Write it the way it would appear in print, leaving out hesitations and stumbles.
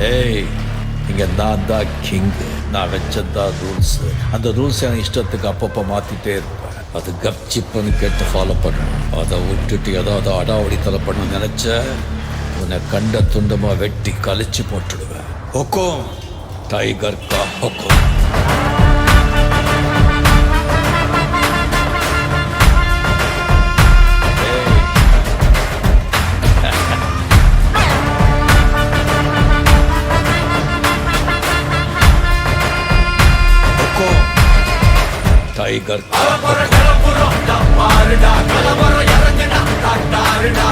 ஏய், இங்க நான் தான் கிங்கு. நான் வச்சதான் ரூல்ஸ். அந்த ரூல்ஸ் என் இஷ்டத்துக்கு அப்பப்போ மாத்திட்டே இருப்பேன். அது கப்சிப்புன்னு கேட்டு ஃபாலோ பண்ணணும். அதை விட்டுட்டு ஏதாவது அடாவடித்தலை பண்ண நினைச்ச உன்னை கண்ட துண்டமா வெட்டி கழிச்சு போட்டுடுவேன். ஹொக்கும், டைகர் கா ஹொக்கும். டைகர் கலவர இறங்குனா காட்டாருடா